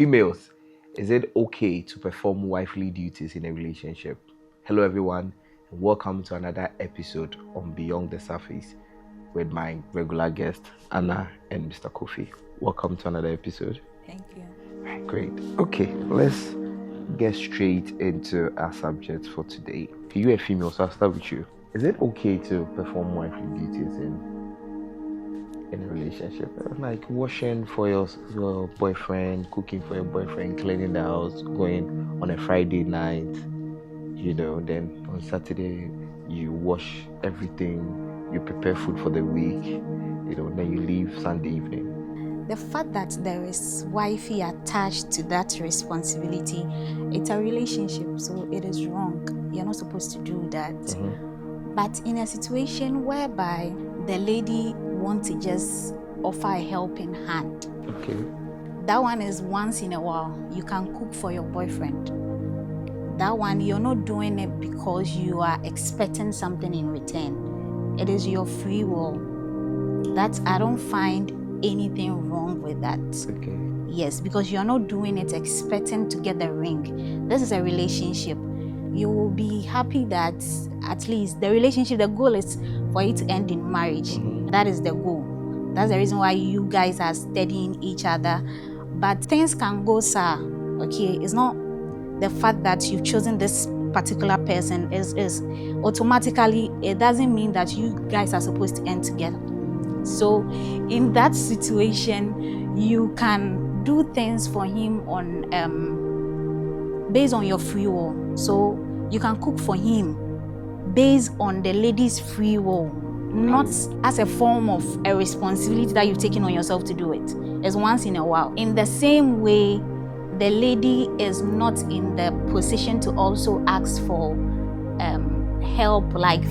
Females, is it okay to perform wifely duties in a relationship? Hello, everyone, and welcome to another episode on Beyond the Surface with my regular guest, Anna and Mr. Kofi. Welcome to another episode. Thank you. Great. Okay, let's get straight into our subject for today. You're a female, so I'll start with you. Is it okay to perform wifely duties in a relationship? Like washing for your boyfriend, cooking for your boyfriend, cleaning the house, going on a Friday night, then on Saturday you wash everything, you prepare food for the week, then you leave Sunday evening. The fact that there is wifey attached to that responsibility, it's a relationship, so it is wrong. You're not supposed to do that. Mm-hmm. But in a situation whereby the lady wants to just offer a helping hand, Okay. that one is once in a while. You can cook for your boyfriend. That one, you're not doing it because you are expecting something in return. It is your free will. I don't find anything wrong with that. Okay. Yes, because you're not doing it expecting to get the ring. This is a relationship. You will be happy that at least the relationship, the goal is for it to end in marriage. Mm-hmm. That is the goal. That's the reason why you guys are studying each other. But things can go sour, okay? It's not the fact that you've chosen this particular person is automatically, it doesn't mean that you guys are supposed to end together. So in that situation, you can do things for him on based on your free will. So you can cook for him based on the lady's free will, not as a form of a responsibility that you've taken on yourself to do it. It's once in a while. In the same way, the lady is not in the position to also ask for help, like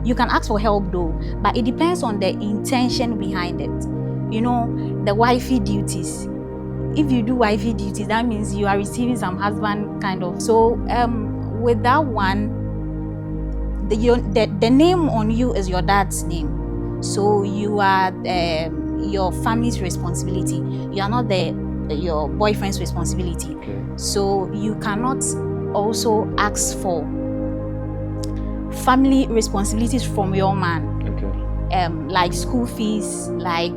you can ask for help though, but it depends on the intention behind it. The wifey duties. If you do wifey duties, that means you are receiving some husband kind of. So with that one, the name on you is your dad's name. So you are your family's responsibility. You are not your boyfriend's responsibility. Okay. So you cannot also ask for family responsibilities from your man. Okay. Like school fees, like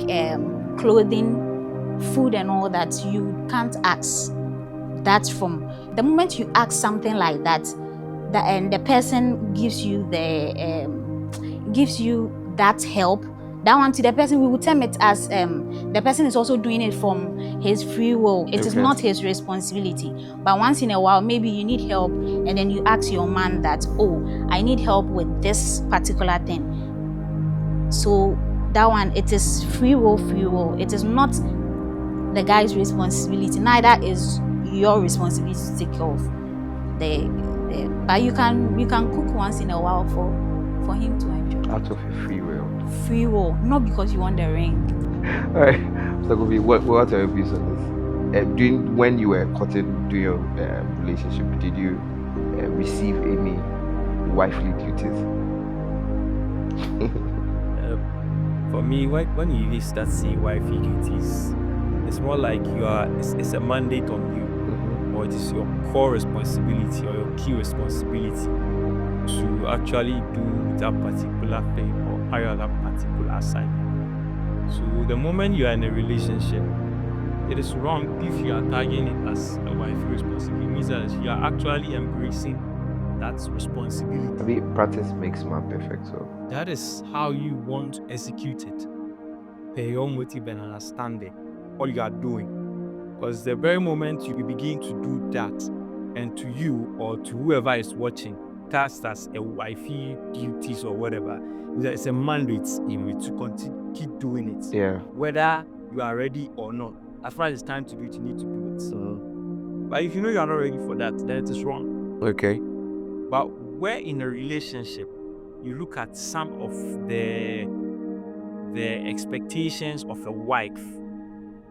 clothing, food and all that. You can't ask that from the moment you ask something like that, and the person gives you that help. That one to the person, we will term it as the person is also doing it from his free will. It is not his responsibility. But once in a while, maybe you need help, and then you ask your man that, oh, I need help with this particular thing. So that one, it is free will. It is not the guy's responsibility. Neither is your responsibility to take care of but you can cook once in a while for him to enjoy. Out of your free will. Free will, not because you want the ring. All right, so Kofi, what are your views on this? When you were courting, during your relationship, did you receive any wifely duties? For me, when you really start seeing wifey duties, it's more like it's a mandate on you, or it is your core responsibility or your key responsibility to actually do that particular thing or carry that particular assignment. So the moment you are in a relationship, it is wrong if you are tagging it as a wifey responsibility. It means that you are actually embracing that responsibility. I mean, practice makes man perfect, so That is how you want to execute it. Per your motive and understanding what you are doing. Because the very moment you begin to do that, and to you or to whoever is watching, cast as a wifey duties or whatever, it's a mandate in you to continue keep doing it. yeah. Whether you are ready or not. As far as it's time to do it, you need to do it. So, but if you know you are not ready for that, then it is wrong. Okay. But where in a relationship, you look at some of the expectations of a wife,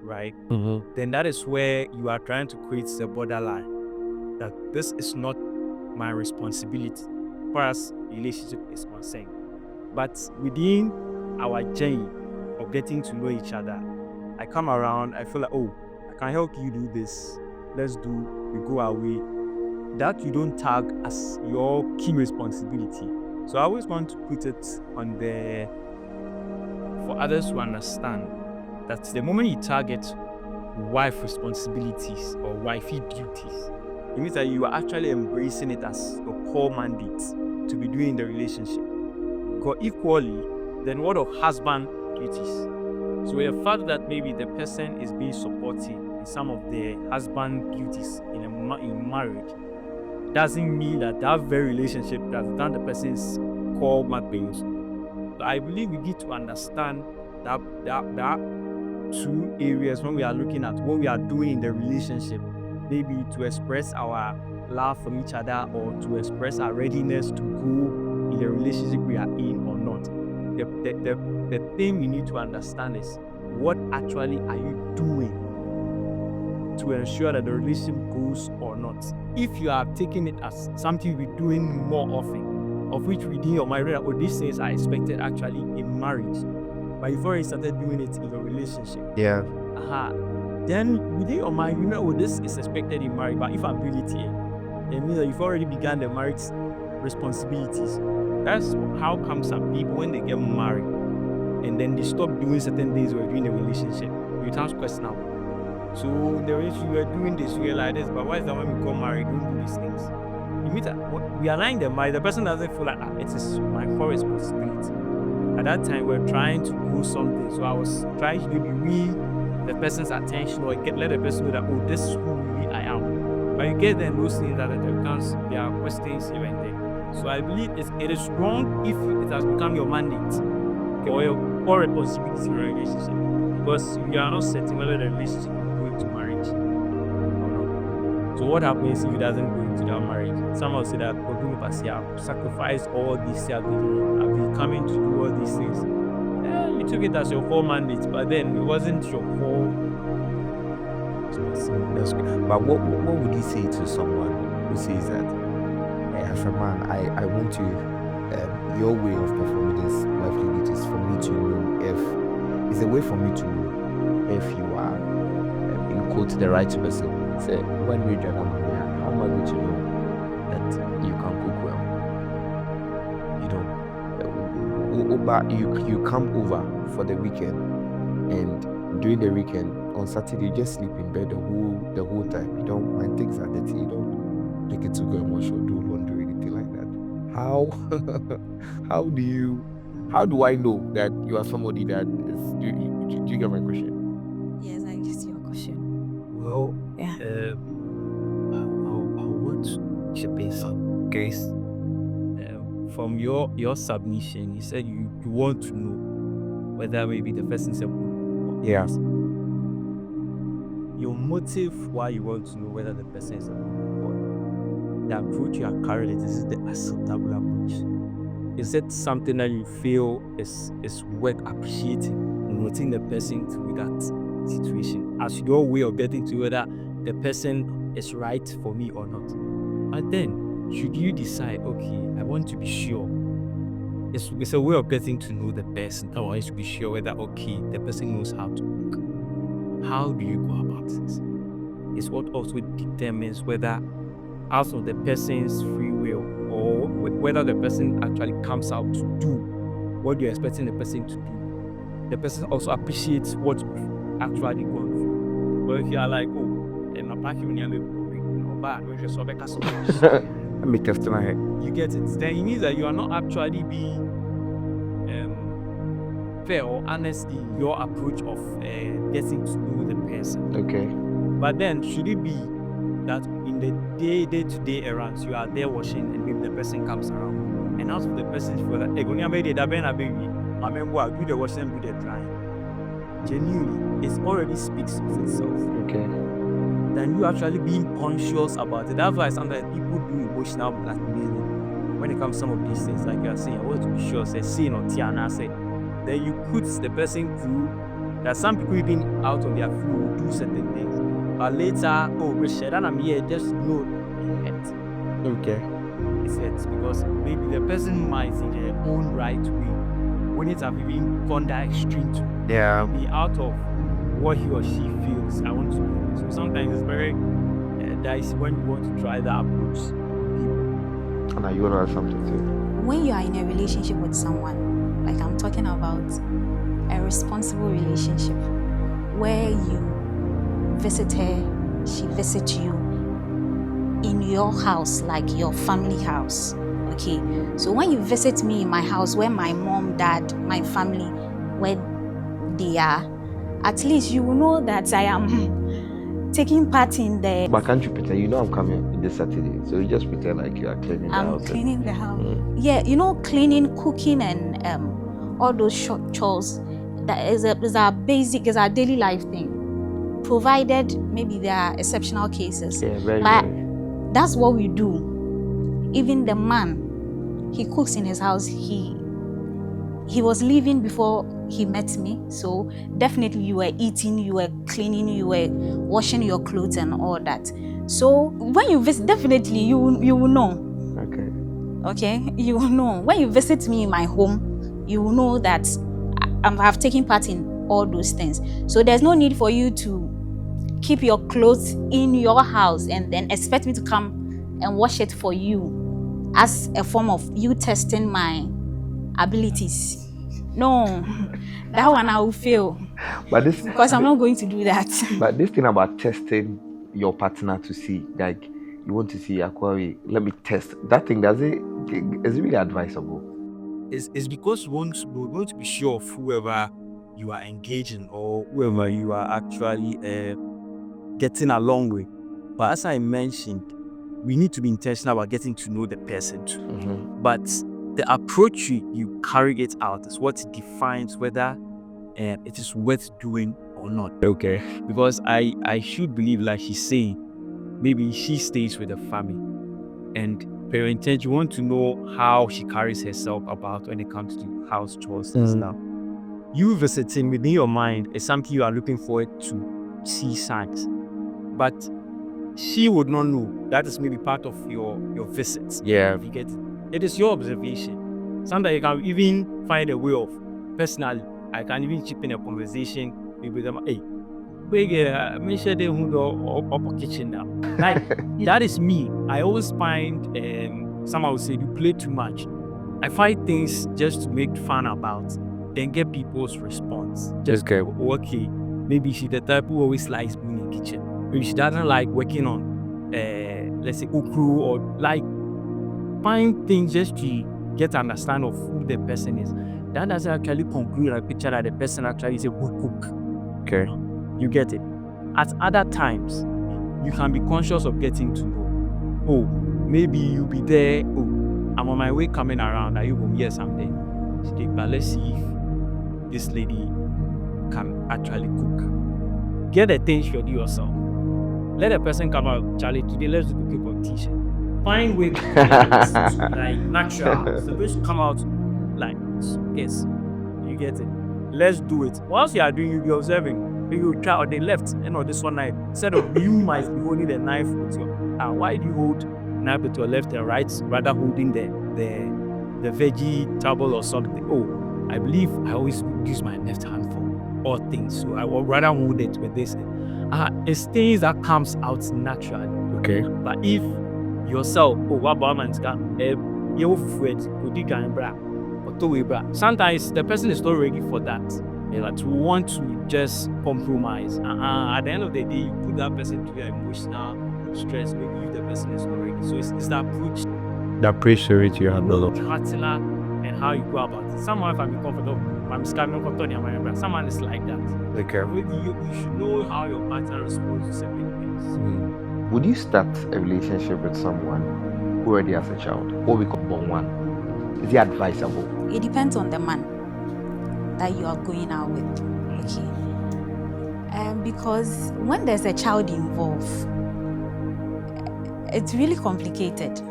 right? Mm-hmm. Then that is where you are trying to create the borderline. That this is not my responsibility as far as relationship is concerned. But within our journey of getting to know each other, I come around, I feel like, oh, I can help you do this. Let's do, we go away. That you don't tag as your key responsibility. So I always want to put it on the, for others to understand that the moment you target wife responsibilities or wifey duties, it means that you are actually embracing it as your core mandate to be doing in the relationship. Because equally, then what of husband duties? So the fact that maybe the person is being supportive in some of the husband duties in marriage doesn't mean that that very relationship has done the person's core matters. So I believe we need to understand that two areas when we are looking at what we are doing in the relationship, maybe to express our love for each other or to express our readiness to go in the relationship we are in or not. The thing we need to understand is what actually are you doing to ensure that the relationship goes or not. If you are taking it as something we're doing more often, of which within your marriage, or these things are expected actually in marriage, but you've already started doing it in your relationship. Yeah. Then within your mind, you know, this is expected in marriage, but if I'm really here, it means that you've already begun the marriage responsibilities. That's how come some people, when they get married and then they stop doing certain things we're doing in the relationship, it becomes questionable. So the way you were doing this, you were like this, but why is that when we got married, we don't do these things? You mean that we align them, the person doesn't feel like it is my core responsibility. At that time, we're trying to do something, so I was trying to maybe win the person's attention or let the person know that, oh, this is who really I am. But you get then those things that there are questions here and there. So I believe it is wrong if it has become your mandate or your core responsibility in a relationship, because you are not setting whether the relationship will go into marriage or not. So what happens if it doesn't go into that marriage? Some will say that I've sacrificed all this, I've been coming to do all these things. You took it as your core mandate, but then it wasn't your core. That's good. But what would you say to someone who says that, as a man, I want to, your way of performing this wifely duties for me to know if it's a way for me to know if you are, in quote, the right person. Say, when we join, how am I going to know that you can cook well? But you come over for the weekend, and during the weekend on Saturday you just sleep in bed the whole time. You don't mind things are dirty. You don't take it to go and wash or do laundry or anything like that. How do I know that you are somebody that is? Do you get my question? Yes, I get your question. Well, Yeah. I want to be some case. From your submission, you said you want to know whether maybe the person is a good. Yeah. Your motive why you want to know whether the person is a good boy, the approach you are carrying, this is the acceptable approach. Is it something that you feel is worth appreciating and wanting the person through that situation as your way of getting to whether the person is right for me or not? And then should you decide, okay, I want to be sure, it's a way of getting to know the person. I want to be sure whether, okay, the person knows how to cook. How do you go about this? It's what also determines whether out of the person's free will or whether the person actually comes out to do what you're expecting the person to do. The person also appreciates what you've actually gone through. But if you are like, oh, and I'm back when you're bad, when you're so bad, you get it. Then it means that you are not actually being fair or honest in your approach of getting to know the person. Okay. But then should it be that in the day-to-day errands you are there washing and maybe the person comes around and out of the person feel that hey, when I made it, I do the washing and do the drying. Genuinely, it already speaks of itself. Okay. Than you actually being conscious about it. That's why sometimes people do emotional blackmailing when it comes to some of these things. Like you are saying, I want to be sure, say, no, Tiana, say, then you put the person through that some people even out on their free will do certain things. But later, oh, Richard, and I'm here, just know it. Okay. It's it because maybe the person might in their own right way when it have even gone that extreme to Yeah. be out of what he or she feels. I want to do this. So sometimes it's very dicey when you want to try that approach with people. And are you gonna add something too? When you are in a relationship with someone, like I'm talking about a responsible relationship where you visit her, she visits you in your house, like your family house. Okay, so when you visit me in my house where my mom, dad, my family, where they are, at least you will know that I am taking part in the... But can't you pretend? You know I'm coming this Saturday, so you just pretend like you are cleaning the house. I'm cleaning the house. Yeah, you know, cleaning, cooking, and all those short chores. That is our basic, is our daily life thing. Provided maybe there are exceptional cases. Yeah, very, but very. that's what we do. Even the man, he cooks in his house. He was living before he met me, so definitely you were eating, you were cleaning, you were washing your clothes and all that. So when you visit, definitely you will know. Okay, you will know. When you visit me in my home, you will know that I have taken part in all those things. So there's no need for you to keep your clothes in your house and then expect me to come and wash it for you as a form of you testing my abilities. No, that one I will fail. But this, because I'm not going to do that. But this thing about testing your partner to see, like you want to see Aquari, let me test that thing. Is it really advisable? It's because we want to be sure of whoever you are engaging or whoever you are actually getting along with. But as I mentioned, we need to be intentional about getting to know the person too. But the approach you carry it out is what defines whether it is worth doing or not. Okay. Because I should believe, like she's saying, maybe she stays with the family. And parentage, you want to know how she carries herself about when it comes to house chores and stuff. You visiting within your mind is something you are looking forward to see signs. But she would not know. That is maybe part of your visits. Yeah. You get it. It is your observation. Sometimes you can even find a way of, personally, I can even chip in a conversation with them. Hey, make sure they up kitchen now. Like, that is me. I always find, someone will say, you play too much. I find things just to make fun about, then get people's response. Just go, okay, maybe she's the type who always likes being in the kitchen. Maybe she doesn't like working on, let's say, okru, or like, find things just to get an understanding of who the person is. That doesn't actually conclude a picture that the person actually is a good cook. Okay. You get it. At other times, you can be conscious of getting to know. Oh, maybe you'll be there. Oh, I'm on my way coming around. Are you home? Yes, I'm there. But let's see if this lady can actually cook. Get the things ready yourself. Let the person come out. Charlie, today let's do cooking competition. Find ways to like natural. So just come out like yes, you get it. Let's do it. Once you are doing, you'll be observing. You try on the left and on this one knife. Instead of you might be holding the knife with your why do you hold knife with your left and right rather holding the vegetable or something? Oh, I believe I always use my left hand for all things. So I would rather hold it with this. It's things that comes out naturally. Okay. But if yourself, what man's can sometimes the person is not ready for that. To want to just compromise. At the end of the day, you put that person to your emotional stress. Maybe if the person is not ready. So it's the approach. The approach to it you handle. And how you go about it. Someone, if I'm comfortable, I'm scamming comfortable. Someone is like that. Okay. You should know how your partner responds to certain things. Would you start a relationship with someone who already has a child, or we could born one? Is it advisable? It depends on the man that you are going out with. Okay. Because when there's a child involved, it's really complicated.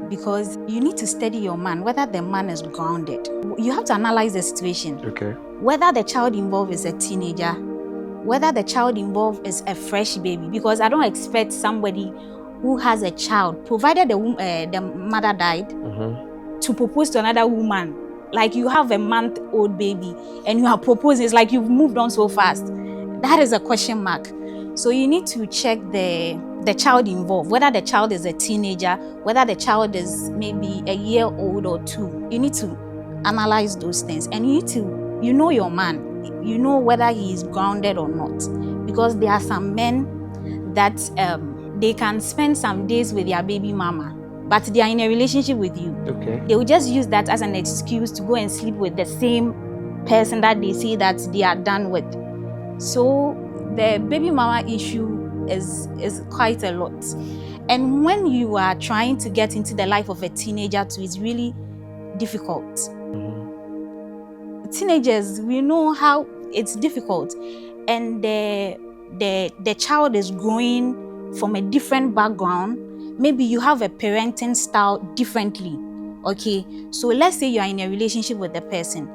Because you need to study your man, whether the man is grounded. You have to analyze the situation. Okay. Whether the child involved is a teenager, whether the child involved is a fresh baby. Because I don't expect somebody who has a child, provided the mother died, to propose to another woman. Like you have a month-old baby and you are proposing. It's like you've moved on so fast. That is a question mark. So you need to check the child involved, whether the child is a teenager, whether the child is maybe a year old or 2. You need to analyze those things, and you know your man. You know whether he is grounded or not, because there are some men that they can spend some days with their baby mama, but they are in a relationship with you. Okay. They will just use that as an excuse to go and sleep with the same person that they say that they are done with. So the baby mama issue is quite a lot. And when you are trying to get into the life of a teenager too, it's really difficult. Teenagers, we know how it's difficult, and the child is growing from a different background. Maybe you have a parenting style differently. Okay, so let's say you are in a relationship with the person.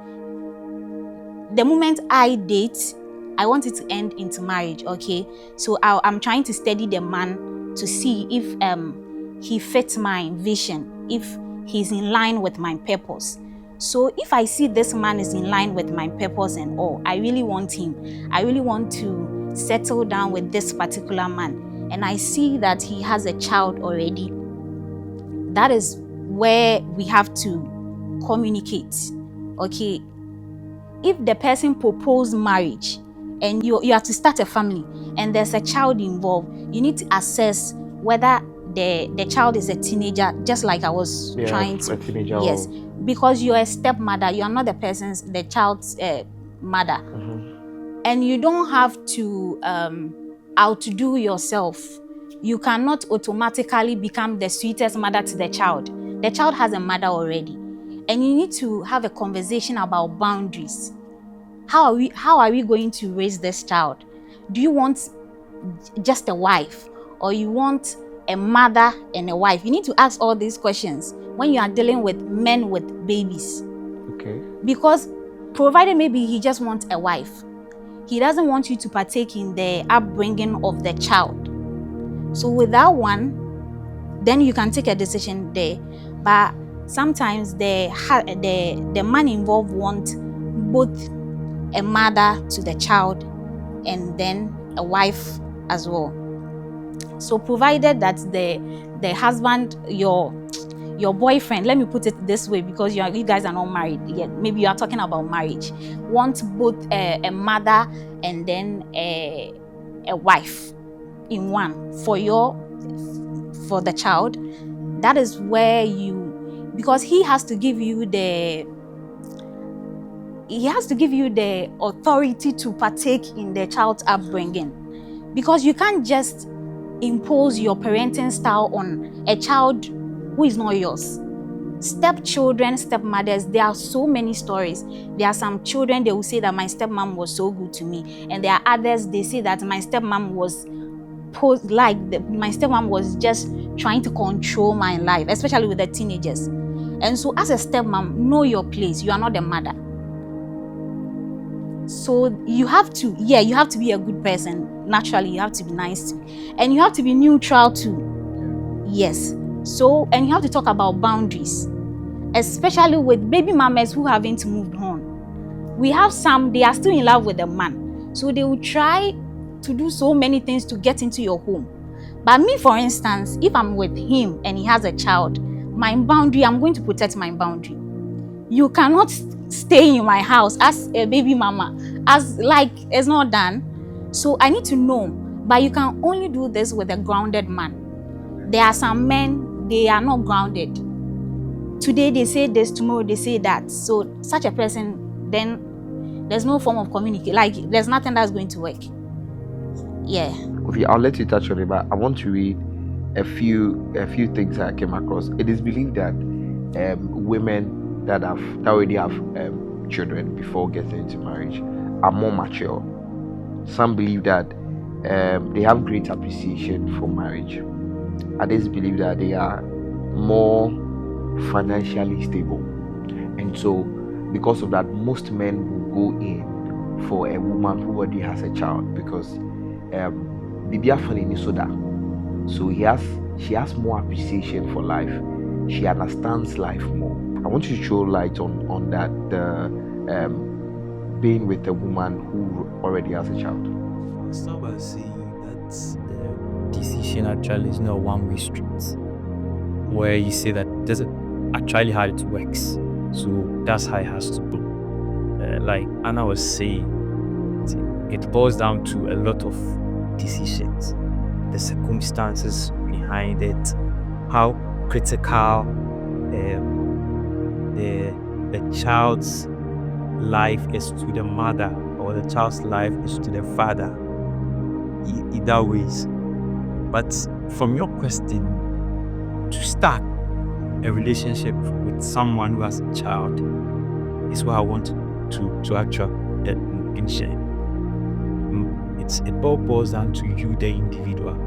The moment I date, I want it to end into marriage. Okay, so I'm trying to study the man to see if he fits my vision, if he's in line with my purpose. So if I see this man is in line with my purpose and all, I really want him. I really want to settle down with this particular man. And I see that he has a child already. That is where we have to communicate. Okay, if the person proposed marriage and you have to start a family and there's a child involved, you need to assess whether the child is a teenager, just like I was trying to. A teenager. Yes, because you're a stepmother, you are not the child's mother. And you don't have to outdo yourself. You cannot automatically become the sweetest mother to the child. The child has a mother already. And you need to have a conversation about boundaries. How are we going to raise this child? Do you want just a wife, or you want a mother and a wife? You need to ask all these questions when you are dealing with men with babies. Okay. Because provided maybe he just wants a wife, he doesn't want you to partake in the upbringing of the child. So with that one, then you can take a decision there. But sometimes the man involved wants both a mother to the child and then a wife as well. So provided that the husband, your boyfriend, let me put it this way, because you guys are not married yet, maybe you are talking about marriage, wants both a mother and then a wife in one for the child. That is where because he has to give you the authority to partake in the child's upbringing, because you can't just impose your parenting style on a child who is not yours. Stepchildren, stepmothers, there are so many stories. There are some children, they will say that my stepmom was so good to me, and there are others, they say that my stepmom was my stepmom was just trying to control my life, especially with the teenagers. And so as a stepmom, know your place. You are not the mother. So you have to be a good person. Naturally, you have to be nice too. And you have to be neutral too. Yes. So, and you have to talk about boundaries, especially with baby mamas who haven't moved on. We have some, they are still in love with the man. So they will try to do so many things to get into your home. But me, for instance, if I'm with him and he has a child, my boundary, I'm going to protect my boundary. You cannot stay in my house as a baby mama, as like it's not done. So I need to know, but you can only do this with a grounded man. There are some men, they are not grounded. Today they say this, tomorrow they say that. So such a person, then there's no form of communication. Like there's nothing that's going to work. Yeah. Okay, I'll let you touch on it, but I want to read a few things I came across. It is believed that women that already have children before getting into marriage are more mature. Some believe that they have great appreciation for marriage. Others believe that they are more financially stable, and so because of that, most men will go in for a woman who already has a child, because so she has more appreciation for life. She understands life more. I want you to throw light on that, being with a woman who already has a child. start by saying that the decision actually is not a one-way street, where you say that this is actually how it works. So that's how it has to go. Like Anna was saying, it boils down to a lot of decisions, the circumstances behind it, how critical the child's life is to the mother, or the child's life is to the father, either ways. But from your question, to start a relationship with someone who has a child is what I want to actually share. It all boils down to you, the individual.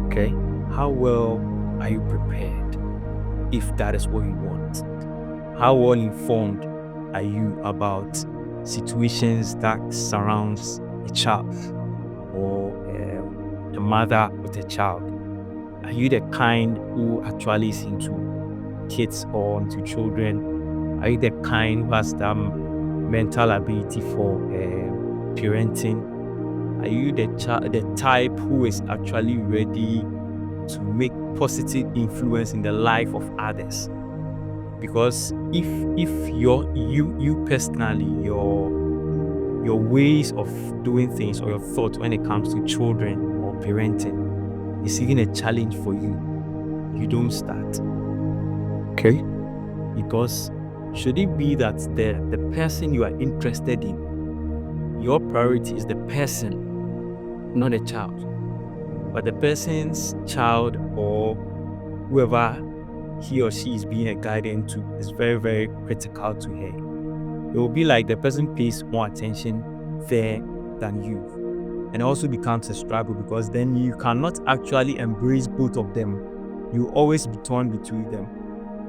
Okay, how well are you prepared if that is what you want? How well informed are you about situations that surrounds a child or a mother with a child? Are you the kind who actually is into kids or into children? Are you the kind who has the mental ability for parenting? Are you the type who is actually ready to make positive influence in the life of others? Because if you personally, your ways of doing things or your thoughts when it comes to children or parenting is even a challenge for you, you don't start. Okay? Because should it be that the person you are interested in, your priority is the person, not the child, but the person's child or whoever he or she is being a guardian to is very, very critical to her. It will be like the person pays more attention there than you. And it also becomes a struggle because then you cannot actually embrace both of them. You always be torn between them.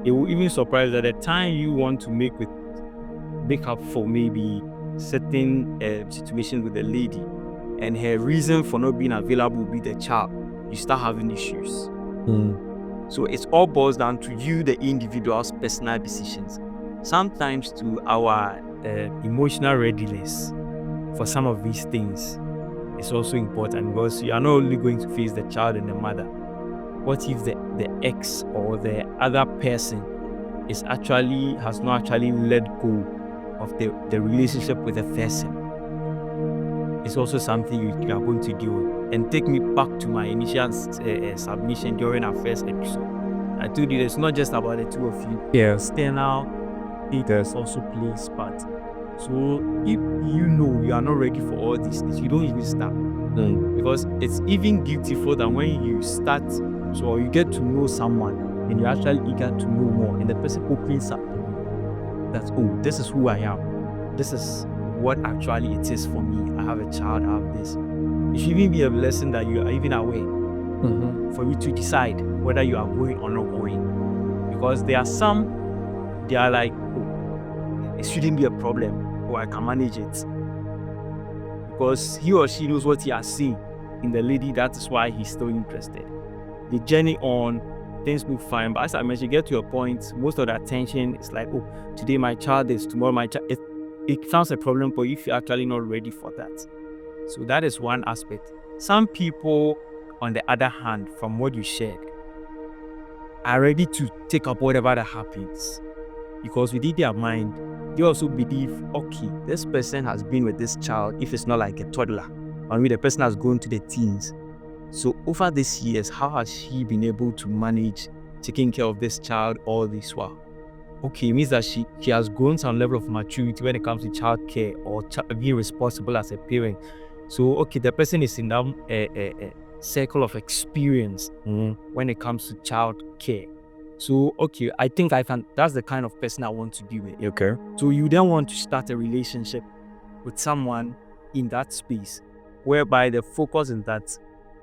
It will even surprise that the time you want to make up for maybe certain situations with a lady, and her reason for not being available will be the child, you start having issues. So it all boils down to you, the individual's personal decisions. Sometimes to our emotional readiness for some of these things is also important, because you are not only going to face the child and the mother. What if the ex or the other person has not actually let go of the relationship with the person? It's also something you are going to deal with. And take me back to my initial submission during our first episode. I told you it's not just about the two of you. Yeah, external theaters also plays part. So if you know you are not ready for all these things, you don't even start. Because it's even beautiful that when you start, so you get to know someone and you're actually eager to know more, and the person opens up that, oh, this is who I am. This is what actually it is for me. I have a child, I have this. It should even be a blessing that you are even aware for you to decide whether you are going or not going. Because there are some, they are like, oh, it shouldn't be a problem, or I can manage it. Because he or she knows what he has seen in the lady, that is why he's still interested. The journey on, things look fine, but as I mentioned, you get to a point, most of the attention is like, oh, today my child is, tomorrow my child. It sounds a problem for you if you're actually not ready for that. So that is one aspect. Some people, on the other hand, from what you shared, are ready to take up whatever that happens. Because within their mind, they also believe, okay, this person has been with this child, if it's not like a toddler, or maybe the person has gone to the teens. So over these years, how has she been able to manage taking care of this child all this while? Okay, it means that she has grown some level of maturity when it comes to child care or being responsible as a parent. So, okay, the person is in a circle of experience when it comes to child care. So, okay, I think that's the kind of person I want to be with. Okay. So you then want to start a relationship with someone in that space, whereby the focus is that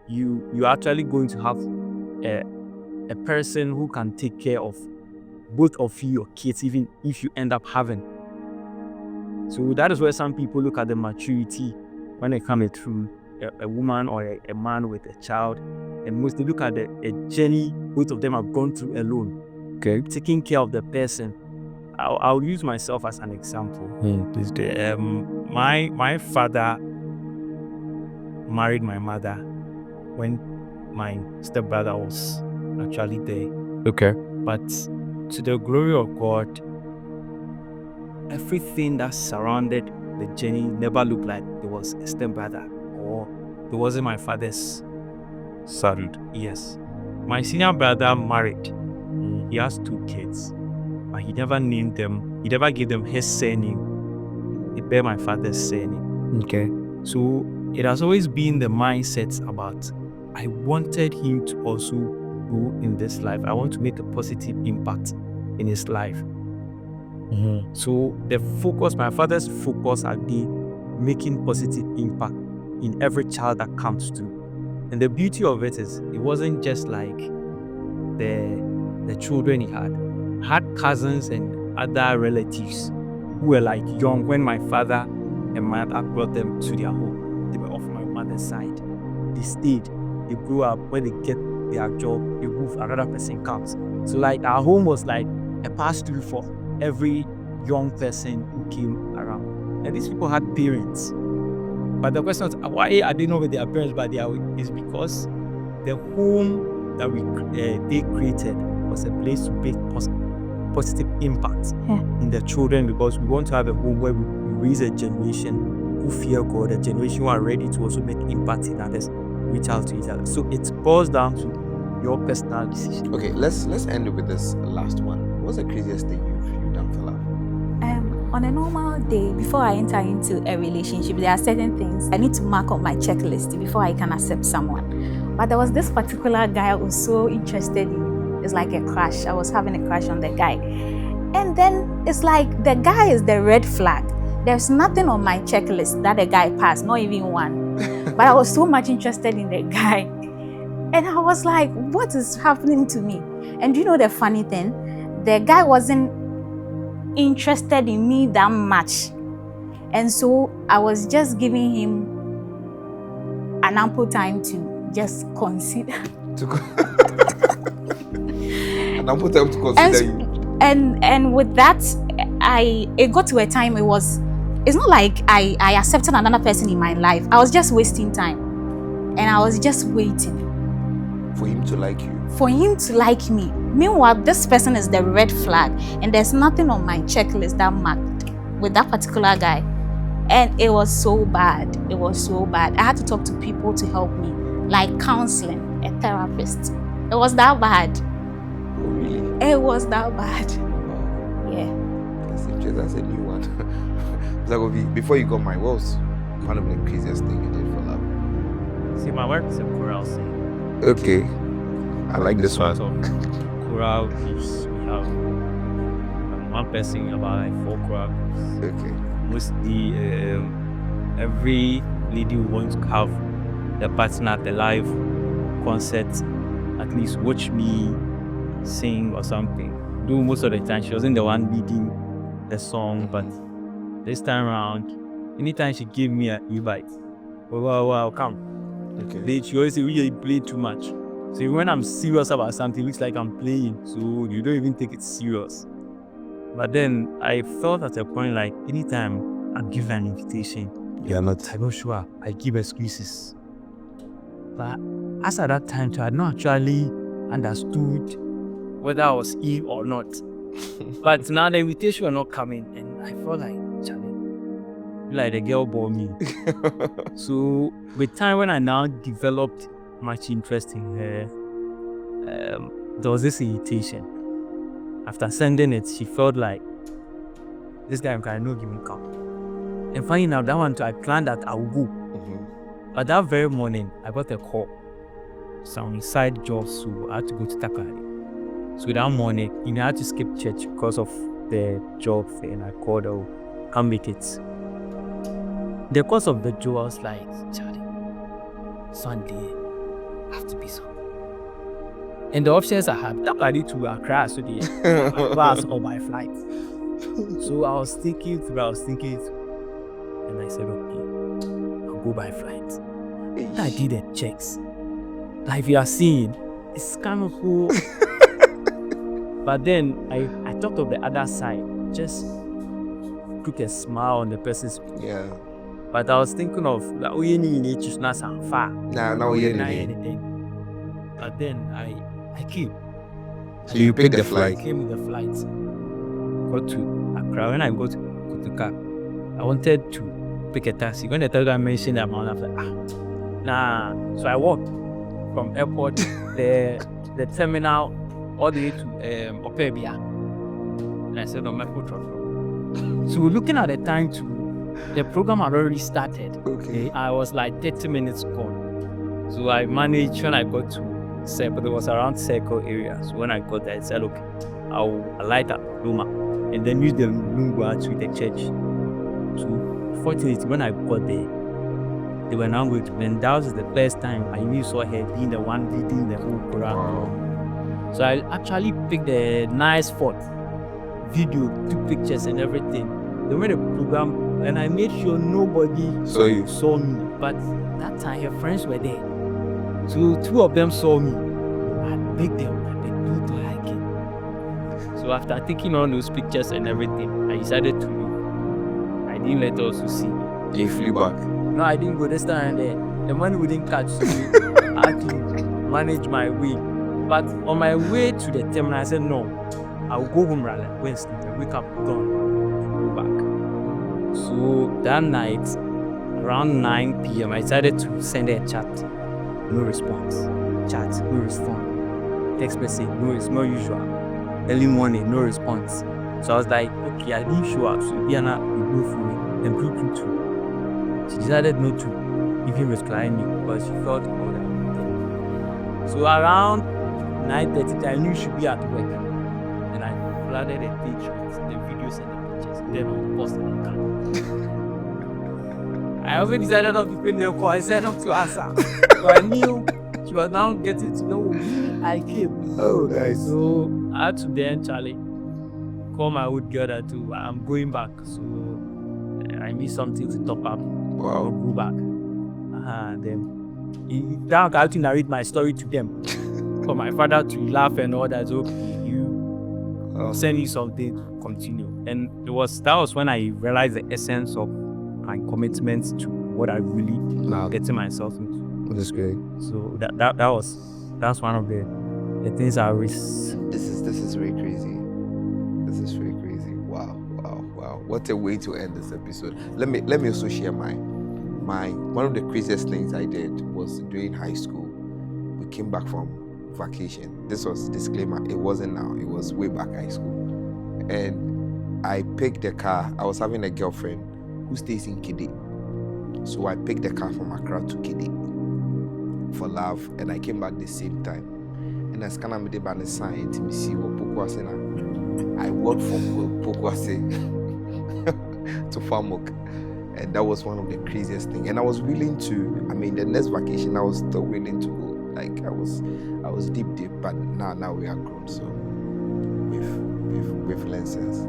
you're actually going to have a person who can take care of both of your kids, even if you end up having. So that is where some people look at the maturity when it comes to a woman or a man with a child, and mostly look at a journey both of them have gone through alone. Okay, taking care of the person. I'll use myself as an example. My married my mother when my stepbrother was actually there. Okay. But to the glory of God, everything that surrounded the journey never looked like there was a stepbrother or it wasn't my father's son. Yes. My senior brother married. He has 2 kids, but he never named them. He never gave them his surname. He bear my father's surname. Okay. So it has always been the mindset about I wanted him to also go in this life. I want to make a positive impact in his life. So the focus, my father's focus had been making positive impact in every child that comes to. And the beauty of it is it wasn't just like the children he had cousins and other relatives who were like young when my father and mother brought them to their home. They were of my mother's side. They stayed, they grew up. When they get their job, they move, another person comes. So like our home was like a pass-through for every young person who came around. And these people had parents. But the question is, why are they not with their parents but they are with, is because the home that they created was a place to make positive impact in the children, because we want to have a home where we raise a generation who fear God, a generation who are ready to also make impact in others, reach out to each other. So it boils down to your personal decision. Okay, let's end it with this last one. What's the craziest thing you've done for love? On a normal day, before I enter into a relationship, there are certain things I need to mark on my checklist before I can accept someone. But there was this particular guy I was so interested in. It's like a crush. I was having a crush on the guy. And then it's like the guy is the red flag. There's nothing on my checklist that the guy passed, not even one. But I was so much interested in the guy. And I was like, what is happening to me? And do you know the funny thing? The guy wasn't interested in me that much. And so I was just giving him an ample time to just consider. An ample time to consider you. And with that, it got to a time it's not like I accepted another person in my life. I was just wasting time. And I was just waiting. For him to like you. For him to like me. Meanwhile, this person is the red flag, and there's nothing on my checklist that marked with that particular guy. And it was so bad. It was so bad. I had to talk to people to help me, like counseling, a therapist. It was that bad. Oh, really? It was that bad. Wow. Yeah. That's interesting. That's a new one. Before you got married, what was kind of the craziest thing you did for love? See, my wife is a choral singer. Okay. I like this one. So, choral piece, we have one person about like 4 choral pieces. Okay. Mostly every lady who wants to have the partner at the live concert at least watch me sing or something. Though most of the time she wasn't the one leading the song, but this time around, anytime she gave me an invite, wow, come. Okay. She always say, you play too much. So when I'm serious about something, it looks like I'm playing, so you don't even take it serious. But then I felt at a point like anytime I'm given an invitation, you're not. I go show up, I give excuses. But as at that time, I had not actually understood whether I was ill or not. But now the invitation was not coming, and I felt like, Charlie, like the girl bore me. So with time, when I now developed much interest in her, there was this irritation. After sending it, she felt like this guy can not even come. And funny enough, that one too, I planned that I would go. But that very morning, I got a call. Some side jobs, so I had to go to Takari. So that morning, I had to skip church because of the job thing. And I called her, can't make it. The cause of the job, I was like, Charlie, Sunday, I have to be something. And the options I had, I need to Accra, so the class or by flight. So I was thinking through, and I said, okay, I'll go by flight. And I did the checks. Like you are seeing, it's kind of cool. But then I thought of the other side, just put a smile on the person's face. Yeah. But I was thinking of like, oh, you need to not some far. Now you're Anything. But then I came. So you picked the I flight. came with the flight. Got to Accra. When I got to Kotoka, I wanted to pick a taxi. When the taxi guy mentioned the amount, I was like, nah. So I walked from airport, the terminal, all the way to Opebia. And I said, no, my foot truck. So looking at the time the program had already started. Okay. I was like 30 minutes gone. So I managed when I got to Circle, it was around Circle area. So when I got there, I said, okay, I'll alight at Luma and then use the Lungua to the church. So fortunately, when I got there, they were now going to, and that was the first time I really saw her being the one leading the whole Quran. Wow. So I actually picked a nice spot, video, took pictures and everything. They made a program and I made sure nobody saw me. But that time her friends were there. So 2 of them saw me. I begged them that they don't like it. So after taking all those pictures and everything, I decided to leave. I didn't let her also see me. You flew back. No, I didn't go this time. The money wouldn't catch me. I had to manage my way. But on my way to the terminal, I said, no, I'll go home rather Wednesday and wake up gone and go back. So that night, around 9 p.m., I decided to send her a chat. No response. Chat, no response. Text message, no, it's not usual. Early morning, no response. So I was like, okay, I didn't show up. So Diana will go for me and Bluetooth too. She decided not to even reply me because she felt all that. So around 9:30, I knew she'd be at work. And I flooded the page with the videos and the pictures. Then I posted the account. I also decided not to pay the call. I said not to answer. So I knew she was now getting to know me. I came. Oh, nice. So I had to then, Charlie, call my old girl that too. I'm going back. So I need something to top up. I'll Wow. go back. Then now I have to narrate my story to them. For my father to laugh and all that. So I'll send you something to continue. And that was when I realized the essence of my commitment to what I really getting myself into. That's great. So that's one of the things I always. This is very crazy. This is very crazy. Wow. What a way to end this episode. Let me also share my one of the craziest things I did was during high school. We came back from vacation. This was disclaimer, it wasn't now, it was way back high school. And I picked the car. I was having a girlfriend who stays in Kidi. So I picked the car from Accra to Kidi for love, and I came back the same time. And as kind of made a sign to me see what Pokwase na. I walked from Pokwase to Famok, and that was one of the craziest things. And I was willing to. I mean, the next vacation I was still willing to go. Like I was deep, but now we are grown, so we've learned sense.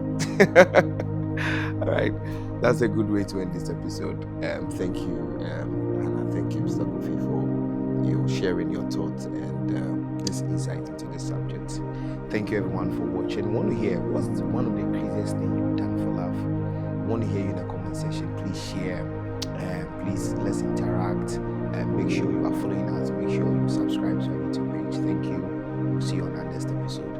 All right, that's a good way to end this episode. Thank you, Hannah. Thank you, Mr. Kofi, for sharing your thoughts and this insight into the subject. Thank you, everyone, for watching. Want to hear what's one of the craziest things you've done for love? Want to hear you in the comment section. Please share. Please let's interact. Make sure you are following us. Make sure you subscribe to our YouTube page. Thank you. We'll see you on our next episode.